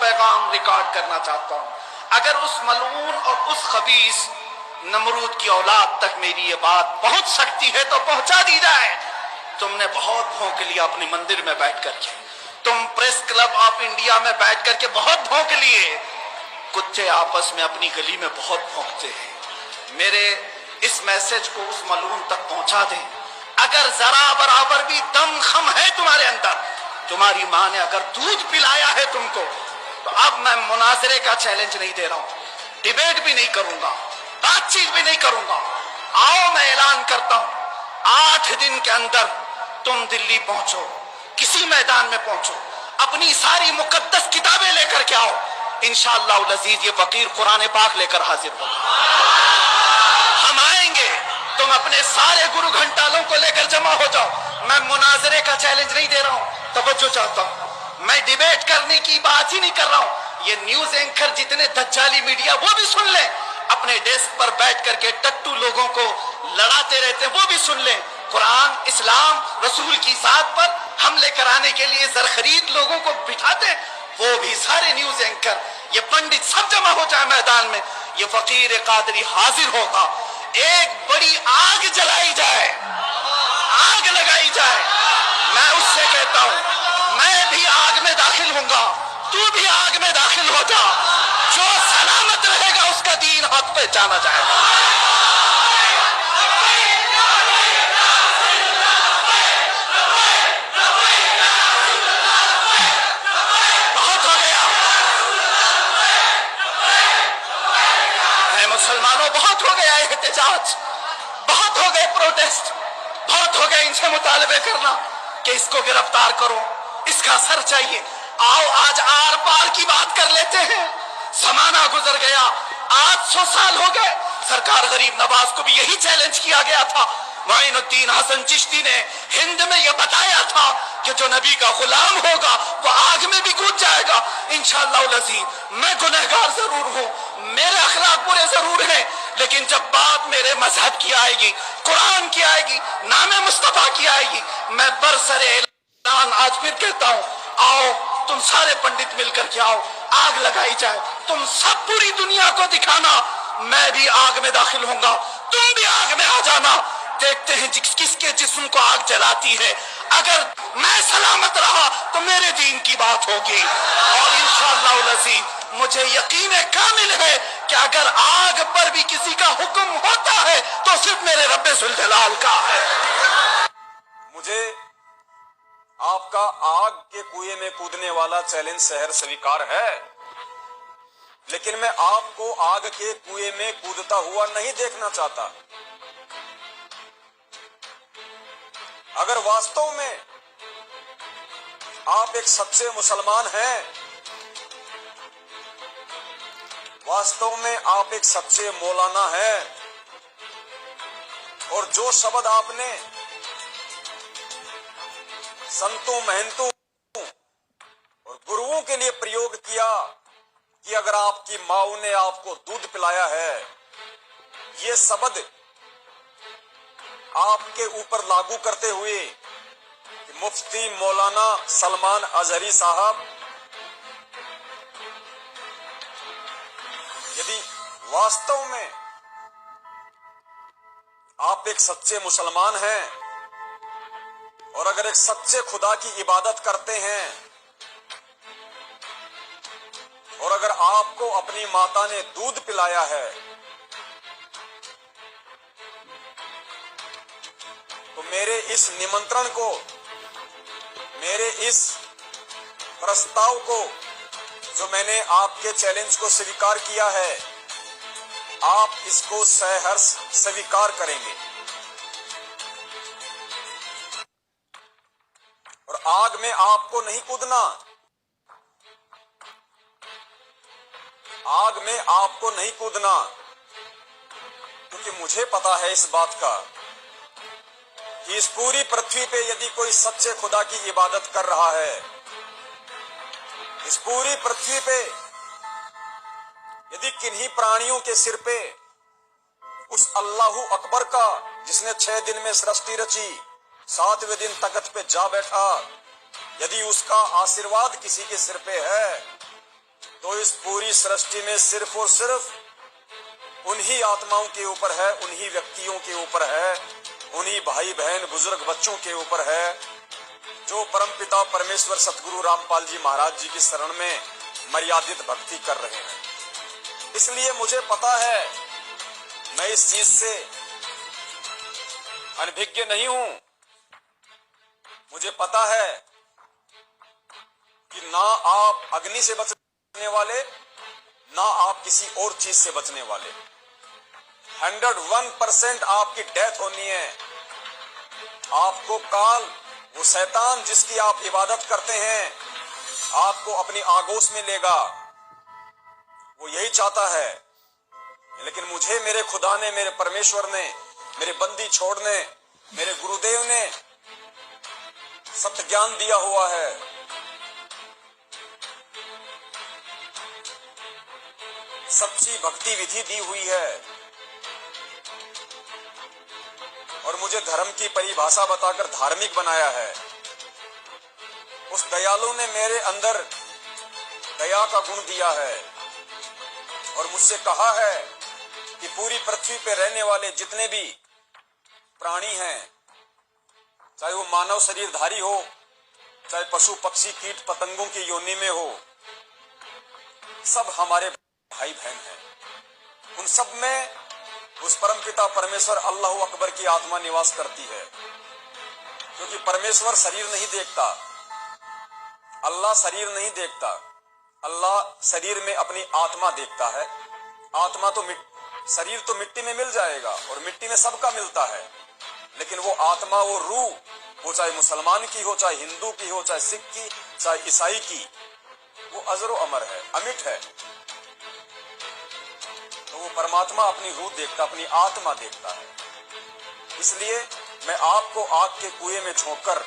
पैगाम रिकॉर्ड करना चाहता हूं। अगर उस मलऊन और उस खबीस नमरूद की औलाद तक मेरी ये बात पहुंच सकती है तो पहुंचा दी जाए। तुमने बहुत भौंक लिया अपने मंदिर में बैठ करके, तुम प्रेस क्लब ऑफ इंडिया में बैठ करके बहुत भौंक लिए। कुत्ते आपस में अपनी गली में बहुत भौंकते हैं। मेरे इस मैसेज को उस मलून तक पहुंचा दें। अगर जरा बराबर भी दम खम है तुम्हारे अंदर, तुम्हारी मां ने अगर दूध पिलाया है तुमको, तो अब मैं मुनाजरे का चैलेंज नहीं दे रहा हूं, डिबेट भी नहीं करूंगा, बातचीत भी नहीं करूंगा। आओ मैं ऐलान करता हूं, 8 दिन के अंदर तुम दिल्ली पहुंचो, किसी मैदान में पहुंचो, अपनी सारी मुकद्दस किताबें लेकर के आओ। इंशाअल्लाह अज़ीज ये फकीर कुरान पाक लेकर हाजिर होगा। हम आएंगे, तुम अपने सारे गुरु घंटालों को लेकर जमा हो जाओ। मैं मुनाजरे का चैलेंज नहीं दे रहा हूं, तवज्जो चाहता हूं। मैं डिबेट करने की बात ही नहीं कर रहा हूं। ये न्यूज एंकर जितने दज्जाली मीडिया वो भी सुन ले, अपने डेस्क पर बैठ करके टट्टू लोगों को लड़ाते रहते हैं, वो भी सुन ले। कुरान, इस्लाम, रसूल की जात पर हमले कराने के लिए जरखरीद लोगों को बिठाते, वो भी सारे न्यूज एंकर, ये पंडित सब जमा हो जाए मैदान में। ये फकीर कादरी हाजिर होगा, एक बड़ी आग जलाई जाए, आग लगाई जाए। मैं उससे कहता हूं, मैं भी आग में दाखिल होऊंगा, तू भी आग में दाखिल हो जा। जो सलामत रहेगा उसका दीन हक पे जाना जाएगा। मुसलमानों बहुत हो गया एहतजाज, बहुत हो गए प्रोटेस्ट, बहुत हो गए इनसे मुतालबे करना कि इसको गिरफ्तार करो, इसका सर चाहिए। आओ आज आर पार की बात कर लेते हैं। जमाना गुजर गया, 800 साल हो गए। सरकार गरीब नवाज को भी यही चैलेंज किया गया था। मोइनुद्दीन हसन चिश्ती ने हिंद में यह बताया था कि जो नबी का गुलाम होगा वो आग में भी कूद जाएगा। इंशाअल्लाह अज़ीज़ मैं गुनहगार जरूर हूँ, मेरे अखलाक बुरे जरूर हैं, लेकिन जब बात मेरे मजहब की आएगी, कुरान की आएगी, नामे मुस्तफा की आएगी, मैं बरसरे ऐलान आज फिर कहता हूँ, आओ तुम सारे पंडित मिलकर के आओ, आग लगाई जाए। तुम सब पूरी दुनिया को दिखाना, मैं भी आग में दाखिल होऊंगा, तुम भी आग में आ जाना। देखते हैं किसके जिस्म को आग जलाती है। अगर मैं सलामत रहा तो मेरे दीन की बात होगी, और इंशाअल्लाह अज़ीज़ मुझे यकीन कामिल है कि अगर आग पर भी किसी का हुक्म होता है तो सिर्फ मेरे रब्बे जुल जलाल का है। मुझे आपका आग के कुएं में कूदने वाला चैलेंज शहर स्वीकार है, लेकिन मैं आपको आग के कुएं में कूदता हुआ नहीं देखना चाहता। अगर वास्तव में आप एक सच्चे मुसलमान हैं, वास्तव में आप एक सच्चे मौलाना हैं, और जो शब्द आपने संतों, महंतों और गुरुओं के लिए प्रयोग किया कि अगर आपकी माँ ने आपको दूध पिलाया है, ये शब्द आपके ऊपर लागू करते हुए मुफ्ती मौलाना सलमान अजहरी साहब, यदि वास्तव में आप एक सच्चे मुसलमान हैं और अगर एक सच्चे खुदा की इबादत करते हैं, और अगर आपको अपनी माता ने दूध पिलाया है, तो मेरे इस निमंत्रण को, मेरे इस प्रस्ताव को, जो मैंने आपके चैलेंज को स्वीकार किया है, आप इसको सहर्ष स्वीकार करेंगे। और आग में आपको नहीं कूदना, आग में आपको नहीं कूदना, क्योंकि मुझे पता है इस बात का कि इस पूरी पृथ्वी पे यदि कोई सच्चे खुदा की इबादत कर रहा है, इस पूरी पृथ्वी पे यदि किन्हीं प्राणियों के सिर पे उस अल्लाहु अकबर का, जिसने 6 दिन में सृष्टि रची, 7वें दिन तख्त पे जा बैठा, यदि उसका आशीर्वाद किसी के सिर पे है, तो इस पूरी सृष्टि में सिर्फ और सिर्फ उन्हीं आत्माओं के ऊपर है, उन्हीं व्यक्तियों के ऊपर है, उन्हीं भाई बहन बुजुर्ग बच्चों के ऊपर है जो परमपिता परमेश्वर सतगुरु रामपाल जी महाराज जी की शरण में मर्यादित भक्ति कर रहे हैं। इसलिए मुझे पता है, मैं इस चीज से अनभिज्ञ नहीं हूं। मुझे पता है कि ना आप अग्नि से बचने वाले, ना आप किसी और चीज से बचने वाले। 101% आपकी डेथ होनी है। आपको काल, वो शैतान जिसकी आप इबादत करते हैं, आपको अपनी आगोश में लेगा। वो यही चाहता है। लेकिन मुझे मेरे खुदा ने, मेरे परमेश्वर ने, मेरे बंदी छोड़ने, मेरे गुरुदेव ने सत्य ज्ञान दिया हुआ है। सच्ची भक्ति विधि दी हुई है और मुझे धर्म की परिभाषा बताकर धार्मिक बनाया है। उस दयालु ने मेरे अंदर दया का गुण दिया है और मुझसे कहा है कि पूरी पृथ्वी पे रहने वाले जितने भी प्राणी हैं, चाहे वो मानव शरीरधारी हो, चाहे पशु पक्षी कीट पतंगों की योनि में हो, सब हमारे भाई बहन हैं। उन सब में उस परमपिता परमेश्वर अल्लाह अकबर की आत्मा निवास करती है। क्योंकि परमेश्वर शरीर नहीं देखता, अल्लाह शरीर नहीं देखता, अल्लाह शरीर में अपनी आत्मा देखता है। आत्मा तो शरीर तो मिट्टी में मिल जाएगा और मिट्टी में सबका मिलता है, लेकिन वो आत्मा, वो रूह, वो चाहे मुसलमान की हो, चाहे हिंदू की हो, चाहे सिख की, चाहे ईसाई की, वो अजर व अमर है, अमिट है। तो वो परमात्मा अपनी रूह देखता, अपनी आत्मा देखता है। इसलिए मैं आपको आग के कुएं में झोंककर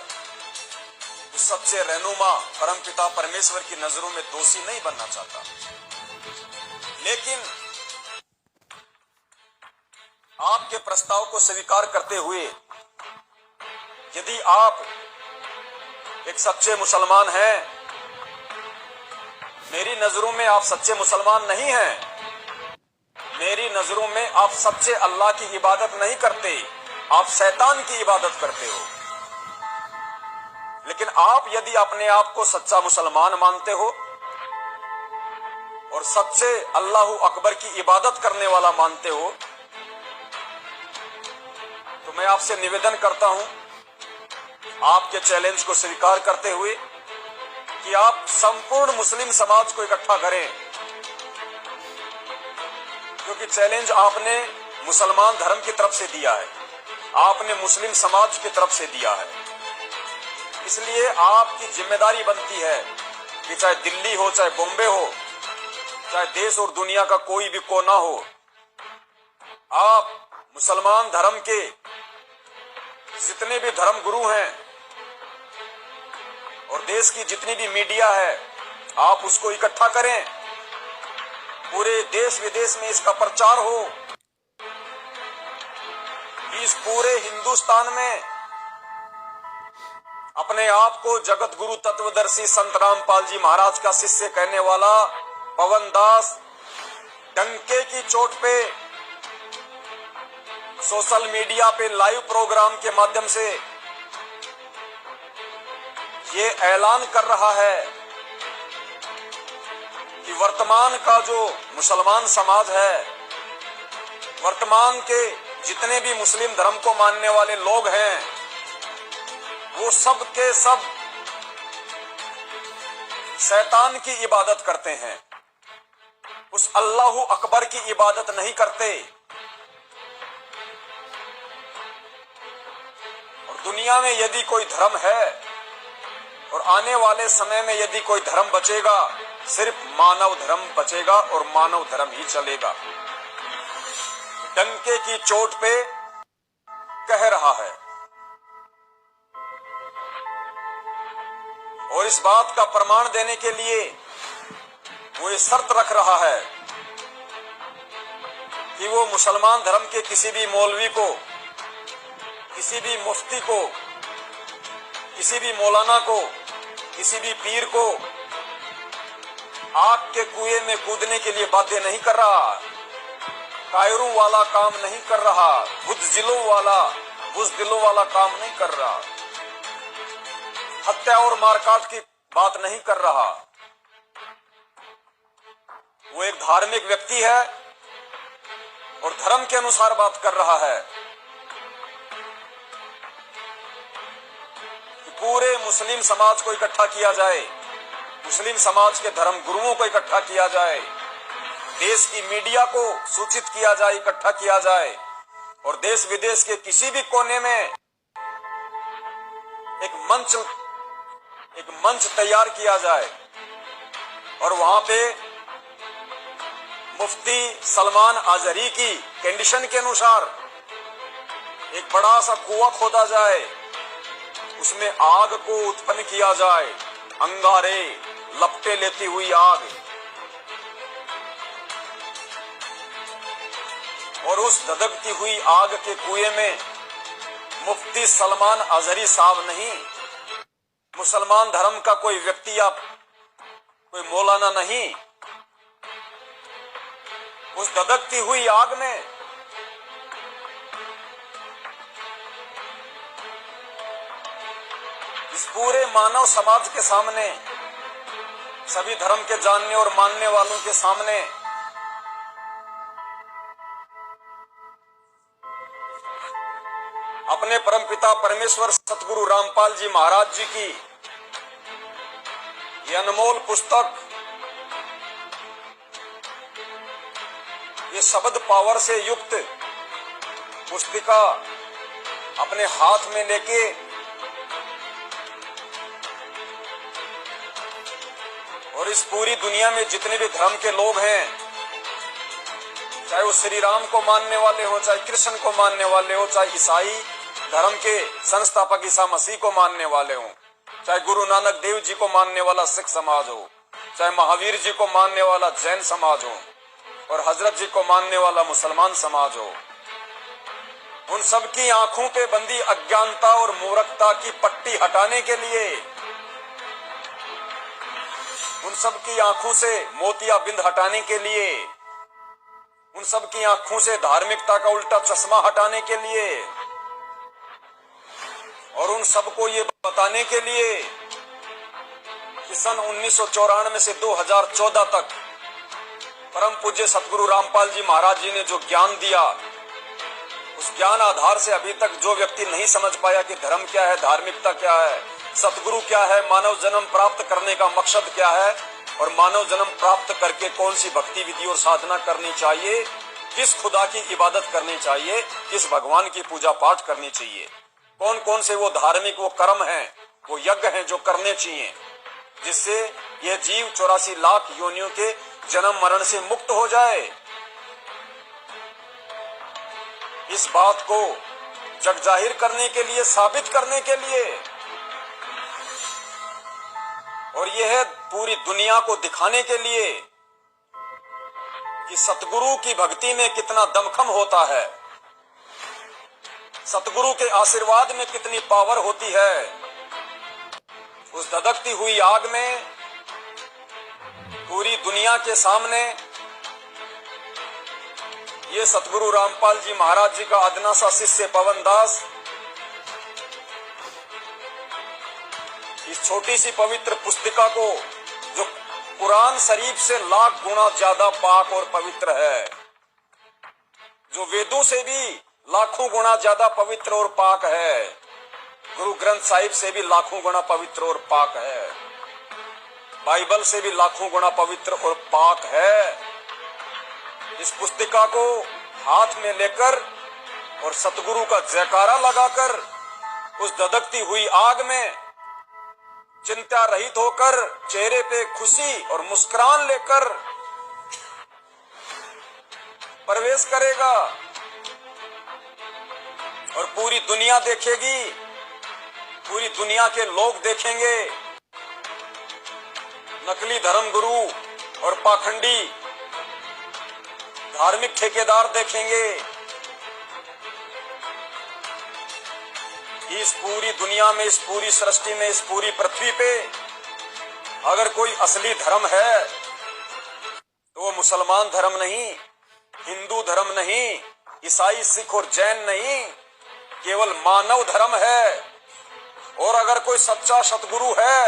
उस सच्चे रहनुमा परमपिता परमेश्वर की नजरों में दोषी नहीं बनना चाहता। लेकिन आपके प्रस्ताव को स्वीकार करते हुए यदि आप एक सच्चे मुसलमान हैं, मेरी नजरों में आप सच्चे मुसलमान नहीं हैं। मेरी नजरों में आप सच्चे अल्लाह की इबादत नहीं करते, आप शैतान की इबादत करते हो। लेकिन आप यदि अपने आप को सच्चा मुसलमान मानते हो और सच्चे अल्लाह अकबर की इबादत करने वाला मानते हो, तो मैं आपसे निवेदन करता हूं, आपके चैलेंज को स्वीकार करते हुए, कि आप संपूर्ण मुस्लिम समाज को इकट्ठा करें। क्योंकि चैलेंज आपने मुसलमान धर्म की तरफ से दिया है, आपने मुस्लिम समाज की तरफ से दिया है। इसलिए आपकी जिम्मेदारी बनती है कि चाहे दिल्ली हो, चाहे बॉम्बे हो, चाहे देश और दुनिया का कोई भी कोना हो, आप मुसलमान धर्म के जितने भी धर्म गुरु हैं और देश की जितनी भी मीडिया है, आप उसको इकट्ठा करें। पूरे देश विदेश में इसका प्रचार हो। इस पूरे हिंदुस्तान में अपने आप को जगत गुरु तत्वदर्शी संत रामपाल जी महाराज का शिष्य कहने वाला पवन दास डंके की चोट पे सोशल मीडिया पे लाइव प्रोग्राम के माध्यम से ये ऐलान कर रहा है कि वर्तमान का जो मुसलमान समाज है, वर्तमान के जितने भी मुस्लिम धर्म को मानने वाले लोग हैं, वो सब के सब शैतान की इबादत करते हैं, उस अल्लाह अकबर की इबादत नहीं करते। और दुनिया में यदि कोई धर्म है और आने वाले समय में यदि कोई धर्म बचेगा, सिर्फ मानव धर्म बचेगा और मानव धर्म ही चलेगा। डंके की चोट पे कह रहा है और इस बात का प्रमाण देने के लिए वो ये शर्त रख रहा है कि वो मुसलमान धर्म के किसी भी मौलवी को, किसी भी मुफ्ती को, किसी भी मौलाना को, किसी भी पीर को आग के कुएं में कूदने के लिए बाध्य नहीं कर रहा, कायरों वाला काम नहीं कर रहा, बुज़दिलों वाला काम नहीं कर रहा, हत्या और मारकाट की बात नहीं कर रहा। वो एक धार्मिक व्यक्ति है और धर्म के अनुसार बात कर रहा है कि पूरे मुस्लिम समाज को इकट्ठा किया जाए, मुस्लिम समाज के धर्म गुरुओं को इकट्ठा किया जाए, देश की मीडिया को सूचित किया जाए, इकट्ठा किया जाए और देश विदेश के किसी भी कोने में एक मंच तैयार किया जाए और वहां पे मुफ्ती सलमान अजहरी की कंडीशन के अनुसार एक बड़ा सा कुआं खोदा जाए, उसमें आग को उत्पन्न किया जाए, अंगारे लपटे लेती हुई आग, और उस धधकती हुई आग के कुएं में मुफ्ती सलमान अजहरी साहब नहीं, मुसलमान धर्म का कोई व्यक्ति या कोई मौलाना नहीं, उस धधकती हुई आग में इस पूरे मानव समाज के सामने, सभी धर्म के जानने और मानने वालों के सामने अपने परमपिता परमेश्वर सतगुरु रामपाल जी महाराज जी की ये अनमोल पुस्तक, ये शब्द पावर से युक्त पुस्तिका अपने हाथ में लेके और इस पूरी दुनिया में जितने भी धर्म के लोग हैं, चाहे वो श्री राम को मानने वाले हो, चाहे कृष्ण को मानने वाले हो, चाहे ईसाई धर्म के संस्थापक ईसा मसीह को मानने वाले हो, चाहे गुरु नानक देव जी को मानने वाला सिख समाज हो, चाहे महावीर जी को मानने वाला जैन समाज हो और हजरत जी को मानने वाला मुसलमान समाज हो, उन सबकी आंखों पे बंदी अज्ञानता और मूर्खता की पट्टी हटाने के लिए, उन सबकी आंखों से मोतियाबिंद हटाने के लिए, उन सबकी आंखों से धार्मिकता का उल्टा चश्मा हटाने के लिए और उन सबको ये बताने के लिए कि सन 1994 से 2014 तक परम पूज्य सतगुरु रामपाल जी महाराज जी ने जो ज्ञान दिया, उस ज्ञान आधार से अभी तक जो व्यक्ति नहीं समझ पाया कि धर्म क्या है, धार्मिकता क्या है, सतगुरु क्या है, मानव जन्म प्राप्त करने का मकसद क्या है और मानव जन्म प्राप्त करके कौन सी भक्ति विधि और साधना करनी चाहिए, किस खुदा की इबादत करनी चाहिए, किस भगवान की पूजा पाठ करनी चाहिए, कौन कौन से वो धार्मिक वो कर्म हैं, वो यज्ञ हैं जो करने चाहिए, जिससे यह जीव 84 लाख योनियों के जन्म मरण से मुक्त हो जाए। इस बात को जग जाहिर करने के लिए, साबित करने के लिए और यह पूरी दुनिया को दिखाने के लिए कि सतगुरु की भक्ति में कितना दमखम होता है, सतगुरु के आशीर्वाद में कितनी पावर होती है। उस धधकती हुई आग में पूरी दुनिया के सामने ये सतगुरु रामपाल जी महाराज जी का अदना सा शिष्य पवन दास इस छोटी सी पवित्र पुस्तिका को, जो कुरान शरीफ से लाख गुना ज्यादा पाक और पवित्र है, जो वेदों से भी लाखों गुना ज्यादा पवित्र और पाक है, गुरु ग्रंथ साहिब से भी लाखों गुना पवित्र और पाक है, बाइबल से भी लाखों गुना पवित्र और पाक है। इस पुस्तिका को हाथ में लेकर और सतगुरु का जयकारा लगाकर उस धधकती हुई आग में चिंता रहित होकर, चेहरे पे खुशी और मुस्कुरान लेकर प्रवेश करेगा और पूरी दुनिया देखेगी, पूरी दुनिया के लोग देखेंगे, नकली धर्मगुरु और पाखंडी धार्मिक ठेकेदार देखेंगे। इस पूरी दुनिया में, इस पूरी सृष्टि में, इस पूरी पृथ्वी पे अगर कोई असली धर्म है, मुसलमान धर्म नहीं, हिंदू धर्म नहीं, ईसाई, सिख और जैन नहीं, केवल मानव धर्म है। और अगर कोई सच्चा सतगुरु है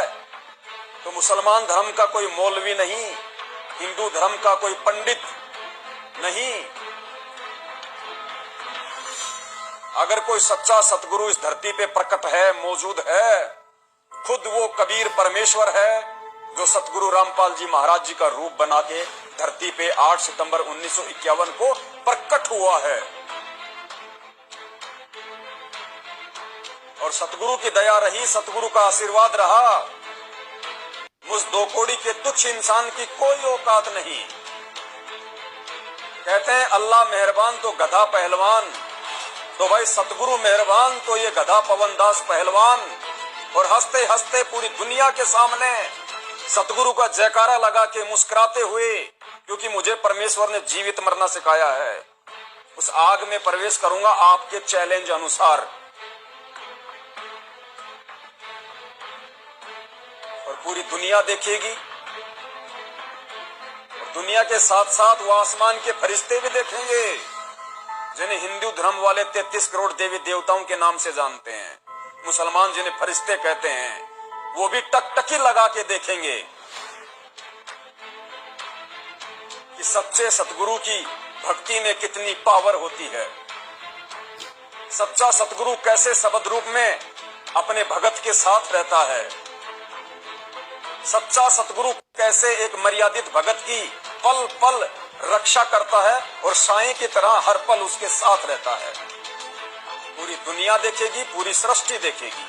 तो मुसलमान धर्म का कोई मौलवी नहीं, हिंदू धर्म का कोई पंडित नहीं। अगर कोई सच्चा सतगुरु इस धरती पे प्रकट है, मौजूद है, खुद वो कबीर परमेश्वर है जो सतगुरु रामपाल जी महाराज जी का रूप बना के धरती पे 8 सितंबर 1951 को प्रकट हुआ है। और सतगुरु की दया रही, सतगुरु का आशीर्वाद रहा, मुझ 2 कौड़ी के तुच्छ इंसान की कोई औकात नहीं। कहते हैं अल्लाह मेहरबान तो गधा पहलवान, तो भाई सतगुरु मेहरबान तो ये गधा पवनदास पहलवान। और हंसते हंसते पूरी दुनिया के सामने सतगुरु का जयकारा लगा के मुस्कुराते हुए, क्योंकि मुझे परमेश्वर ने जीवित मरना सिखाया है, उस आग में प्रवेश करूंगा आपके चैलेंज अनुसार। और पूरी दुनिया देखेगी, और दुनिया के साथ साथ वो आसमान के फरिश्ते भी देखेंगे जिन्हें हिंदू धर्म वाले 33 करोड़ देवी देवताओं के नाम से जानते हैं। मुसलमान जिन्हें फरिश्ते कहते हैं, वो भी टकटकी लगा के देखेंगे कि सच्चे सतगुरु की भक्ति में कितनी पावर होती है। सच्चा सतगुरु कैसे शब्द रूप में अपने भगत के साथ रहता है। सच्चा सतगुरु कैसे एक मर्यादित भगत की पल पल रक्षा करता है और साईं की तरह हर पल उसके साथ रहता है। पूरी दुनिया देखेगी, पूरी सृष्टि देखेगी।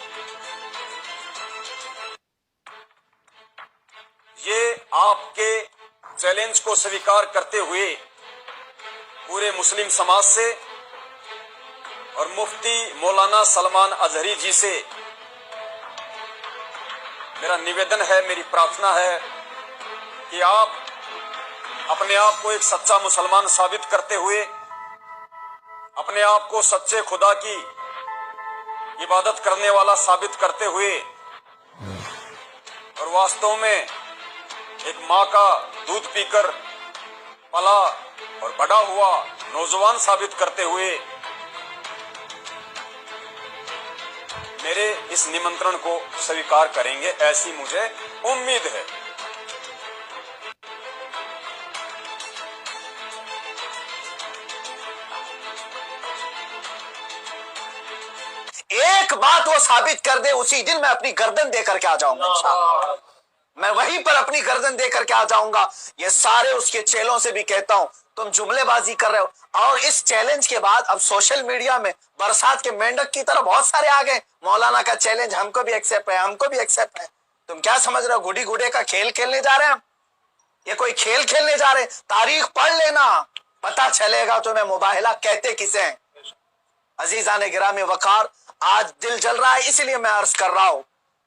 ये आपके चैलेंज को स्वीकार करते हुए पूरे मुस्लिम समाज से और मुफ्ती मौलाना सलमान अजहरी जी से मेरा निवेदन है, मेरी प्रार्थना है कि आप अपने आप को एक सच्चा मुसलमान साबित करते हुए, अपने आप को सच्चे खुदा की इबादत करने वाला साबित करते हुए और वास्तव में एक माँ का दूध पीकर पला और बड़ा हुआ नौजवान साबित करते हुए मेरे इस निमंत्रण को स्वीकार करेंगे, ऐसी मुझे उम्मीद है। एक बात वो साबित कर दे, उसी दिन मैं अपनी गर्दन देकर के आ जाऊंगा इंशाअल्लाह। मैं वहीं पर अपनी गर्दन देकर के आ जाऊंगा। ये सारे उसके चेलों से भी कहता हूं, तुम जुमलेबाजी कर रहे हो। और इस चैलेंज के बाद अब सोशल मीडिया में बरसात के मेंढक की तरह बहुत सारे आ गए, मौलाना का चैलेंज हमको भी एक्सेप्ट है, हमको भी एक्सेप्ट है। तुम क्या समझ रहे हो, गुडी गुडे का खेल खेलने जा रहे हैं हम? ये कोई खेल खेलने जा रहे हैं? तारीख पढ़ लेना, पता चलेगा तुम्हें मुबाहिला कहते किसे हैं। अजीजान गिरामी वकार, आज दिल जल रहा है इसलिए मैं अर्ज कर रहा हूं,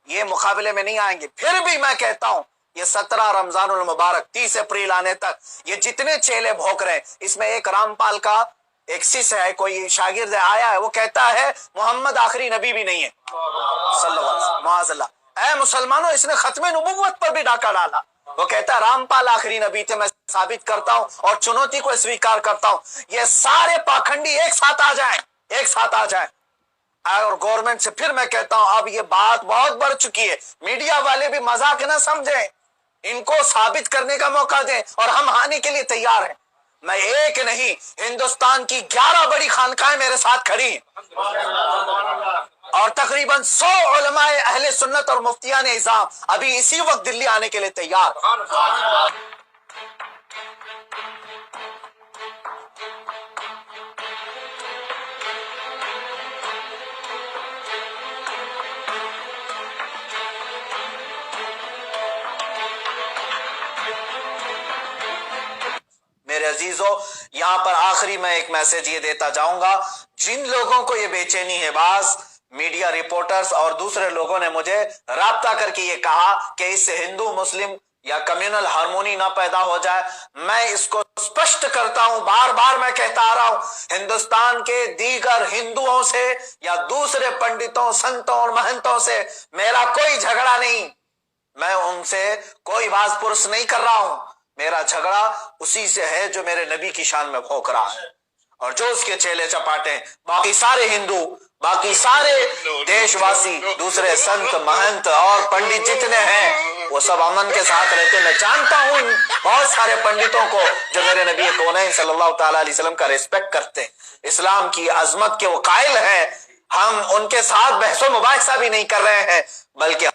ये मुकाबले में नहीं आएंगे। फिर भी मैं कहता हूं, ये 17 रमजानुल मुबारक 30 अप्रैल आने तक ये जितने चेले भोंक रहे हैं, इसमें एक रामपाल का एक शिष्य है, कोई शागिर्द आया है, वो कहता है मोहम्मद आखिरी नबी भी नहीं है सल्लल्लाहु। ऐ मुसलमानों, इसने खत्मे नबुव्वत पर भी डाका डाला। वो कहता है रामपाल आखिरी नबी थे, मैं साबित करता हूं और चुनौती को स्वीकार करता हूं। ये सारे पाखंडी एक साथ आ जाएं, एक साथ आ जाएं। और गवर्नमेंट से फिर मैं कहता हूं, अब ये बात बहुत बढ़ चुकी है, मीडिया वाले भी मजाक न समझें, इनको साबित करने का मौका दें और हम हानि के लिए तैयार हैं। मैं एक नहीं, हिंदुस्तान की 11 बड़ी खानकाएं मेरे साथ खड़ी और तकरीबन 100 उलमाए अहले सुन्नत और मुफ्तियान इज़ाम अभी इसी वक्त दिल्ली आने के लिए तैयार। मेरे अजीजों, यहां पर आखिरी मैं एक मैसेज ये देता जाऊंगा, जिन लोगों को ये बेचैनी है, बाज मीडिया रिपोर्टर्स और दूसरे लोगों ने मुझे राब्ता करके ये कहा कि इससे हिंदू मुस्लिम या कम्युनल हार्मोनी ना पैदा हो जाए। मैं इसको स्पष्ट करता हूं, बार बार मैं कहता आ रहा हूं, हिंदुस्तान के दीगर हिंदुओं से या दूसरे पंडितों, संतों और महंतों से मेरा कोई झगड़ा नहीं, मैं उनसे कोई बाज पुरुष नहीं कर रहा हूं। मेरा झगड़ा उसी से है जो मेरे नबी की शान में भौंक रहा है और जो उसके चेले चपाटे। बाकी सारे हिंदू, बाकी सारे देशवासी, दूसरे संत महंत और पंडित जितने हैं वो सब अमन के साथ रहते। मैं जानता हूं बहुत सारे पंडितों को जो मेरे नबी कौनैन सल्लल्लाहु ताला अलैहि वसल्लम का रिस्पेक्ट करते हैं, इस्लाम की अजमत के वो कायल हैं। हम उनके साथ बहसो मुबाहिसा भी नहीं कर रहे हैं, बल्कि